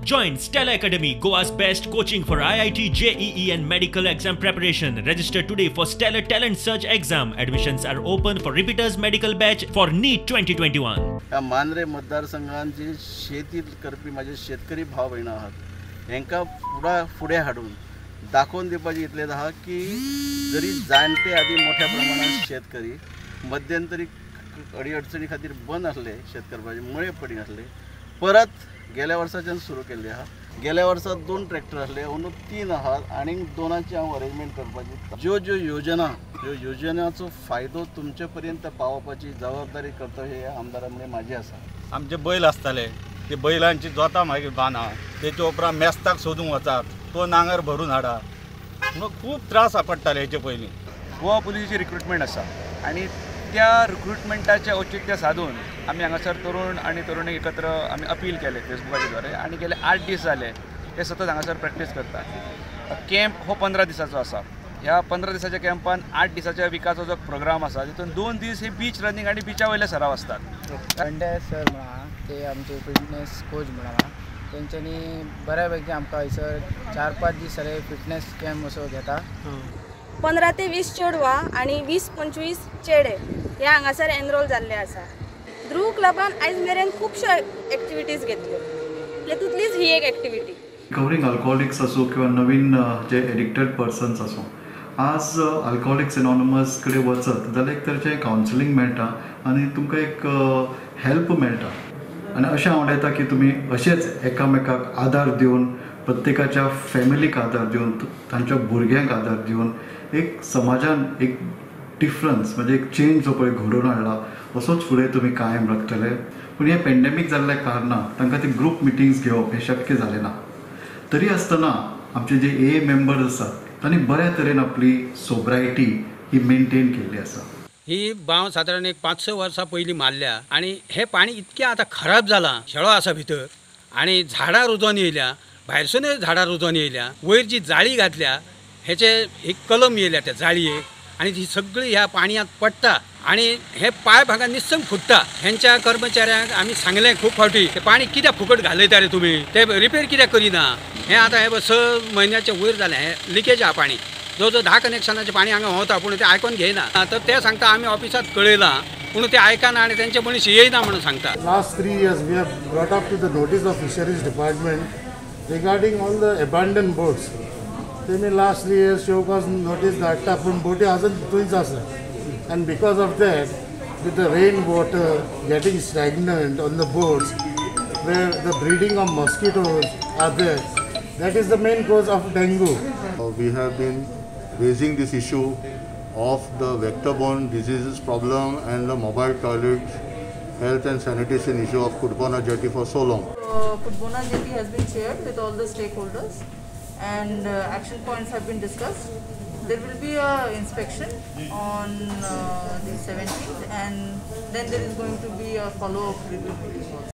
Join Stella Academy, Goa's best coaching for IIT, JEE and medical exam preparation. Register today for Stellar Talent Search exam. Admissions are open for repeaters medical batch for NEET 2021. या मांद्रे मतदारसंघांची शेती करपी माझे शेतकरी भाव बहिण आहात यांका फुडे हाडून दाखवून दिवपाचे इतलेच आहा की जरी जाणटे आधी मोठ्या प्रमाणात शेतकरी मध्यंतरी अडीअडचणी खातीर बंद असले शेतकऱ्याचे मळे पडी असले परत गेल्या वर्साच्यान सुरू केले आहा। गेल्या वर्सात 2 ट्रॅक्टर असले अंदू 3 आहात आणि 2ची हांव अरेंजमेंट करपाची ज्यो योजनाचो फायदो तुमचे पर्यंत पावपाची जबाबदारी कर्तव्य हे आमदारामुळे माझे आसा। आमचे बैल आसताले ते बैलांची जोतां मागीर बांदा तेचे उपरांत मेस्ताक सोदूंक वचात तो नांगर भरून हाडा म्हणून खूब त्रास पडटाले हेचे पयलीं। गोवा पुलिसाची रिक्रुटमेंट आसा आणि त्या रिक्रुटमेंटाचे औचित्य साधून आम्ही हांगासर तरुण आणि तरुणी एकत्र आम्ही अपील केले फेसबुकाच्या द्वारे आणि गेले 8 दीस जाले ते सतत हांगासर प्रॅक्टीस करतात। कॅम्प हो 15 दिसाचो आसा। ह्या 15 दिसाच्या कॅम्पान 8 दिसाच्या विकासो जो प्रोग्राम आसा तितून 2 दीस हे बीच रनिंग आणि बीचा वयले सराव असतात। पंड्या सर म्हणा ते आमचे फिटनेस कोच म्हणा तेंच्यांनी बऱ्यापैकी आमकां हयसर 4-5 दीस जाले फिटनेस कॅम्प असो घेता। 15 ते 20 चेडवां आणि 20-25 चेडे हे हांगासर एनरोल जाल्ले आसा। ध्रुव क्लबान आयज मेरेन खुबश्यो एक्टिविटीज घेतल्यो तेतूंतलीच ही एक एक्टिविटी रिकवरिंग अल्कोहोलिक्स असो किंवा नवीन जे एडिक्टेड पर्सन्स असो आज अल्कोहोलिक्स एनॉनमस कडेन वचत जाल्यार एक तरेचें कावन्सिलींग मेळटा आनी तुमकां एक हेल्प मेळटा आनी अशें हांव म्हणटा की तुमी अशेंच एकामेकाक आदार दिवन प्रत्येकाच्या फॅमिलीक आदार दिवन तांच्या भुरग्यांक आदार दिवन एक समाजान एक डिफरन्स म्हणजे एक चेंज जो पळय घडोवन हाडला असोच फुडें तुमी कायम राखतले। पूण हे पॅन्डेमीक जाल्ल्या कारणान तांकां ते ग्रूप मिटिंग्स घेवप हे शक्य जालें ना। तरी आसतना आमचे जे ए मेंबर्स आसात तांणी बऱ्या तरेन आपली सोब्रायटी ही मेनटेन केल्ली आसा। ही बांव सादारण एक 5-6 वर्सां पयलीं मारल्या आणि हे पाणी इतकें आतां खराब जालां शेळो आसा भितर आणि झाडां रुजोन येयल्या भायरसूनय झाडां रुजोन येयल्या वयर जी जाळी घातल्या हेचे एक कलम येयल्या त्या जाळयेक आणि ती सगळी ह्या पाणयात पडटा आणि हे पाय भागात निसंग फुटता। ह्यांच्या कर्मचाऱ्यांक आम्ही सांगलें खूब फावटी ते पाणी कित्याक फुकट घालयता रे तुमी ते रिपेर कित्याक करिना हे आता हे 6 म्हयन्याचे वयर जालें हे लिकेज हा पाणी जो 10 कनेक्शनाचें पाणी हांगा वता पूण ते आयकून घेयना तर ते सांगता आमी ऑफिसात कळयलां पूण ते आयकना आणि त्यांचे मनीस येयना म्हणून सांगता। Last 3 years we have brought up to the notice of Fisheries Department regarding all the abandoned boats. They may last 3 years showcase notice that पण बोटी अजून थंयच आसा and because of that with the rain water getting stagnant on the boats where the breeding of mosquitoes are there, that is the main cause of dengue. We have been raising this issue of the vector-borne diseases problem and the mobile toilet health and sanitation issue of Kudbona Jetty for so long. Kudbona Jetty has been shared with all the stakeholders and action points have been discussed. There will be a inspection on the 17th and then there is going to be a follow-up review meeting also.